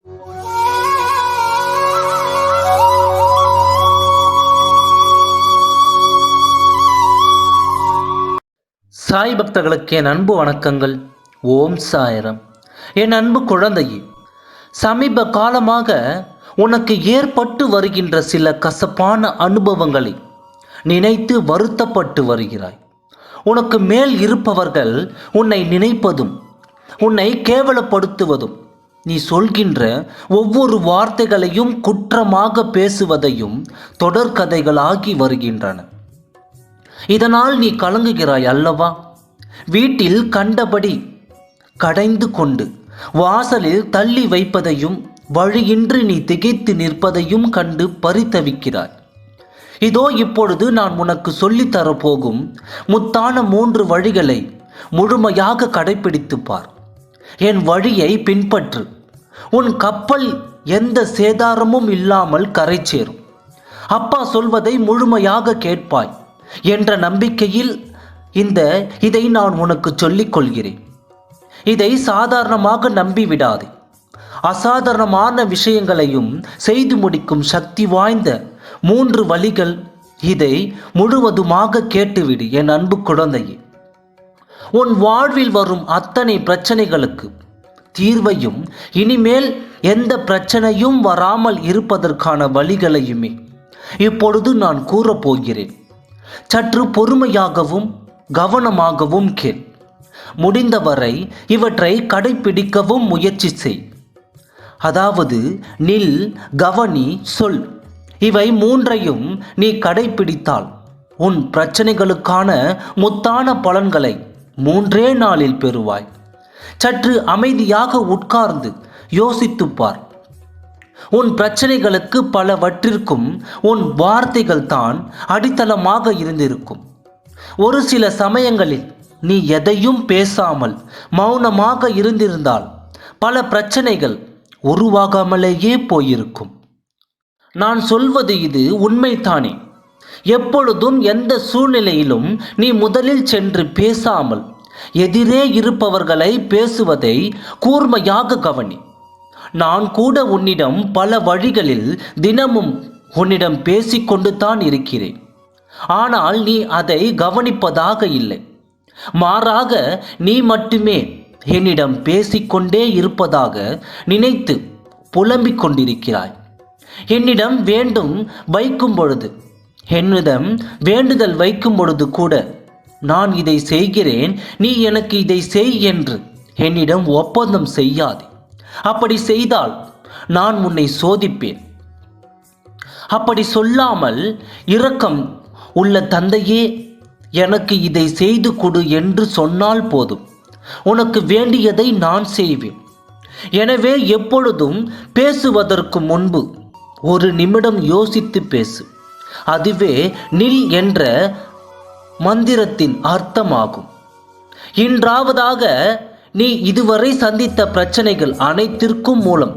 சாய் பக்தர்களுக்கு என் அன்பு வணக்கங்கள். ஓம் சாய்ராம். என் அன்பு குழந்தையே, சமீப காலமாக உனக்கு ஏற்பட்டு வருகின்ற சில கசப்பான அனுபவங்களை நினைத்து வருத்தப்பட்டு வருகிறாய். உனக்கு மேல் இருப்பவர்கள் உன்னை நினைப்பதும் உன்னை கேவலப்படுத்துவதும், நீ சொல்கின்ற ஒவ்வொரு வார்த்தைகளையும் குற்றமாக பேசுவதையும் தொடர்கதைகளாகி வருகின்றன. இதனால் நீ கலங்குகிறாய் அல்லவா? வீட்டில் கண்டபடி கடைந்து கொண்டு வாசலில் தள்ளி வைப்பதையும் வழியின்றி நீ திகைத்து நிற்பதையும் கண்டு பரிதவிக்கிறாய். இதோ இப்பொழுது நான் உனக்கு சொல்லித்தரப்போகும் முத்தான 3 வழிகளை முழுமையாக கடைபிடித்து பார். என் வழியை பின்பற்று. உன் கப்பல் எந்த சேதாரமும் இல்லாமல் கரை சேரும். அப்பா சொல்வதை முழுமையாக கேட்பாய் என்ற நம்பிக்கையில் இதை நான் உனக்கு சொல்லிக் கொள்கிறேன். இதை சாதாரணமாக நம்பிவிடாதே. அசாதாரணமான விஷயங்களையும் செய்து முடிக்கும் சக்தி வாய்ந்த 3 வழிகள். இதை முழுவதுமாக கேட்டுவிடு என் அன்பு குழந்தையே. உன் வாழ்வில் வரும் அத்தனை பிரச்சனைகளுக்கு தீர்வையும் இனிமேல் எந்த பிரச்சனையும் வராமல் இருப்பதற்கான வழிகளையுமே இப்பொழுது நான் கூறப்போகிறேன். சற்று பொறுமையாகவும் கவனமாகவும் கேள். முடிந்தவரை இவற்றை கடைபிடிக்கவும் முயற்சி செய். அதாவது நில், கவனி, சொல். இவை 3ஐயும் நீ கடைபிடித்தால் உன் பிரச்சனைகளுக்கான முத்தான பலன்களை 3 நாளில் பெறுவாய். சற்று அமைதியாக உட்கார்ந்து யோசித்துப்பார். உன் பிரச்சனைகளுக்கு பலவற்றிற்கும் உன் வார்த்தைகள் தான் அடித்தளமாக இருந்திருக்கும். ஒரு சில சமயங்களில் நீ எதையும் பேசாமல் மௌனமாக இருந்திருந்தால் பல பிரச்சனைகள் உருவாகாமலேயே போயிருக்கும். நான் சொல்வது இது உண்மைதானே? எப்பொழுதும் எந்த சூழ்நிலையிலும் நீ முதலில் சென்று பேசாமல் எதிரே இருப்பவர்களை பேசுவதை கூர்மையாக கவனி. நான் கூட உன்னிடம் பல வழிகளில் தினமும் உன்னிடம் பேசிக்கொண்டு தான் இருக்கிறேன். ஆனால் நீ அதை கவனிப்பதாக இல்லை. மாறாக நீ மட்டுமே என்னிடம் பேசிக்கொண்டே இருப்பதாக நினைத்து புலம்பிக் கொண்டிருக்கிறாய். என்னிடம் வேண்டுதல் வைக்கும் பொழுது கூட நான் இதை செய்கிறேன், நீ எனக்கு இதை செய் என்று என்னிடம் ஒப்பந்தம் செய்யாதே. அப்படி செய்தால் நான் உன்னை சோதிப்பேன். அப்படி சொல்லாமல் இரக்கம் உள்ள தந்தையே எனக்கு இதை செய்து கொடு என்று சொன்னால் போதும். உனக்கு வேண்டியதை நான் செய்வேன். எனவே எப்பொழுதும் பேசுவதற்கு முன்பு 1 நிமிடம் யோசித்து பேசு. அதுவே நில் என்ற மந்திரத்தின் அர்த்தமாகும். இன்றாவதாக நீ இதுவரை சந்தித்த பிரச்சனைகள் அனைத்திற்கும் மூலம்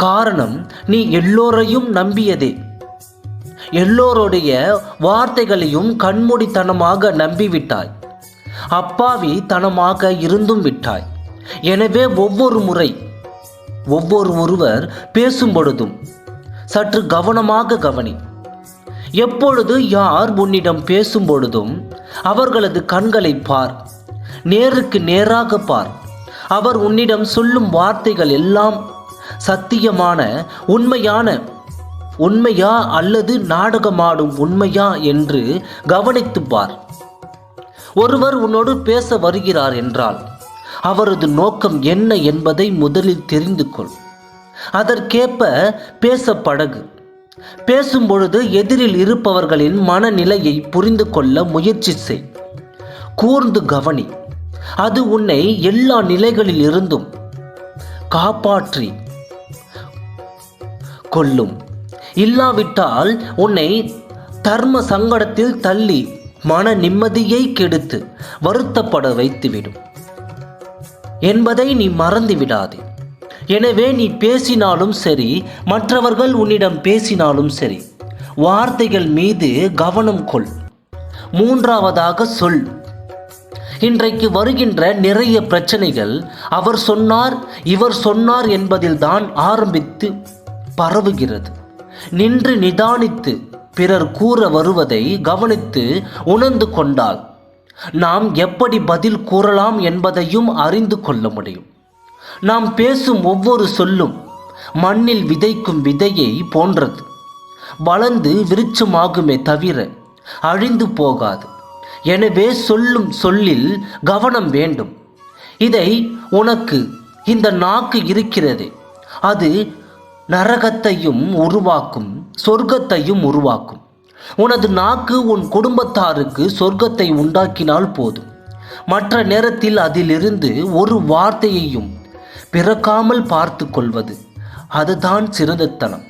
காரணம் நீ எல்லோரையும் நம்பியதே. எல்லோருடைய வார்த்தைகளையும் கண்மூடித்தனமாக நம்பிவிட்டாய். அப்பாவித்தனமாக இருந்தும் விட்டாய். எனவே ஒருவர் பேசும் பொழுதும் சற்று கவனமாக கவனி. எப்பொழுது யார் உன்னிடம் பேசும் பொழுதும் அவர்களது கண்களை பார். நேருக்கு நேராக பார். அவர் உன்னிடம் சொல்லும் வார்த்தைகள் எல்லாம் சத்தியமான உண்மையா அல்லது நாடகமாடும் உண்மையா என்று கவனித்து பார். ஒருவர் உன்னோடு பேச வருகிறார் என்றால் அவரது நோக்கம் என்ன என்பதை முதலில் தெரிந்து கொள். அதற்கேற்ப பேச பழகு. பேசும் பொழுது எதிரில் இருப்பவர்களின் மனநிலையை புரிந்து கொள்ள முயற்சி செய். கூர்ந்து கவனி. அது உன்னை எல்லா நிலைகளில் இருந்தும் காப்பாற்றி கொள்ளும். இல்லாவிட்டால் உன்னை தர்ம சங்கடத்தில் தள்ளி மன நிம்மதியை கெடுத்து வருத்தப்பட வைத்துவிடும் என்பதை நீ மறந்து விடாதே. எனவே நீ பேசினாலும் சரி, மற்றவர்கள் உன்னிடம் பேசினாலும் சரி, வார்த்தைகள் மீது கவனம் கொள். 3ஆவதாக சொல். இன்றைக்கு வருகின்ற நிறைய பிரச்சனைகள் அவர் சொன்னார் இவர் சொன்னார் என்பதில்தான் ஆரம்பித்து பரவுகிறது. நின்று நிதானித்து பிறர் கூற வருவதை கவனித்து உணர்ந்து கொண்டால் நாம் எப்படி பதில் கூறலாம் என்பதையும் அறிந்து கொள்ள முடியும். நாம் பேசும் ஒவ்வொரு சொல்லும் மண்ணில் விதைக்கும் விதையை போன்றது. வளர்ந்து விருட்சமாகுமே தவிர அழிந்து போகாது. எனவே சொல்லும் சொல்லில் கவனம் வேண்டும். இதை உனக்கு இந்த நாக்கு இருக்கிறதே, அது நரகத்தையும் உருவாக்கும், சொர்க்கத்தையும் உருவாக்கும். உனது நாக்கு உன் குடும்பத்தாருக்கு சொர்க்கத்தை உண்டாக்கினால் போதும். மற்ற நேரத்தில் அதிலிருந்து ஒரு வார்த்தையையும் பிறக்காமல் பார்த்து கொள்வது அதுதான் சிறந்தத்தனம்.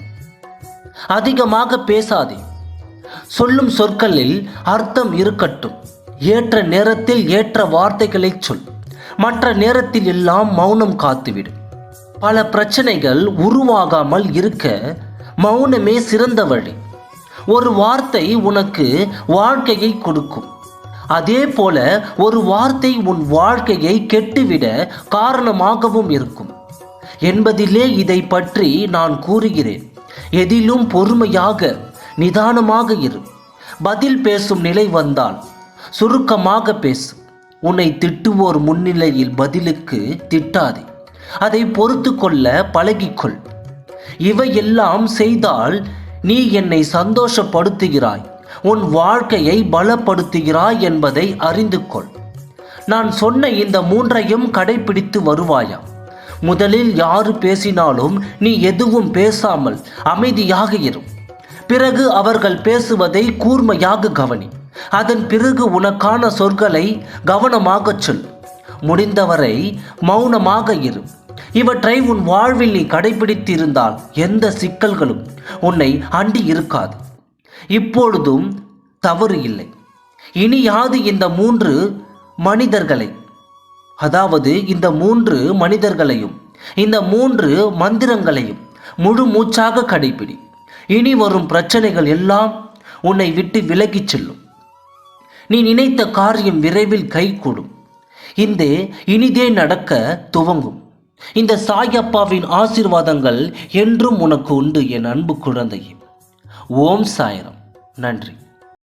அதிகமாக பேசாதே. சொல்லும் சொற்களில் அர்த்தம் இருக்கட்டும். ஏற்ற நேரத்தில் ஏற்ற வார்த்தைகளை சொல். மற்ற நேரத்தில் எல்லாம் மௌனம் காத்துவிடும். பல பிரச்சனைகள் உருவாகாமல் இருக்க மௌனமே சிறந்த வழி. ஒரு வார்த்தை உனக்கு வாழ்க்கையை கொடுக்கும். அதே போல ஒரு வார்த்தை உன் வாழ்க்கையை கெட்டுவிட காரணமாகவும் இருக்கும் என்பதிலே இதை பற்றி நான் கூறுகிறேன். எதிலும் பொறுமையாக நிதானமாக இரு. பதில் பேசும் நிலை வந்தால் சுருக்கமாக பேசு. உன்னை திட்டுவோர் முன்னிலையில் பதிலுக்கு திட்டாதே. அதை பொறுத்து கொள்ள பழகிக்கொள். இவையெல்லாம் செய்தால் நீ என்னை சந்தோஷப்படுத்துகிறாய், உன் வாழ்க்கையை பலப்படுத்துகிறாய் என்பதை அறிந்து கொள். நான் சொன்ன இந்த 3ஐயும் கடைபிடித்து வருவாயா? முதலில் யாரு பேசினாலும் நீ எதுவும் பேசாமல் அமைதியாக இரு. பிறகு அவர்கள் பேசுவதை கூர்மையாக கவனி. அதன் பிறகு உனக்கான சொற்களை கவனமாக சொல். முடிந்தவரை மௌனமாக இரு. இவற்றை உன் வாழ்வில் நீ கடைபிடித்திருந்தால் எந்த சிக்கல்களும் உன்னை அண்டி இருக்காது. இப்பொழுதும் தவறு இல்லை. இனியாது இந்த 3 மனிதர்களை, அதாவது இந்த 3 மனிதர்களையும் இந்த 3 மந்திரங்களையும் முழு மூச்சாக கடைபிடி. இனி வரும் பிரச்சனைகள் எல்லாம் உன்னை விட்டு விலகிச் செல்லும். நீ நினைத்த காரியம் விரைவில் கைகூடும். இனிதே நடக்க துவங்கும். இந்த சாயப்பாவின் ஆசீர்வாதங்கள் என்றும் உனக்கு உண்டு என் அன்பு குழந்தையே. ஓம் சாய்ராம். நன்றி.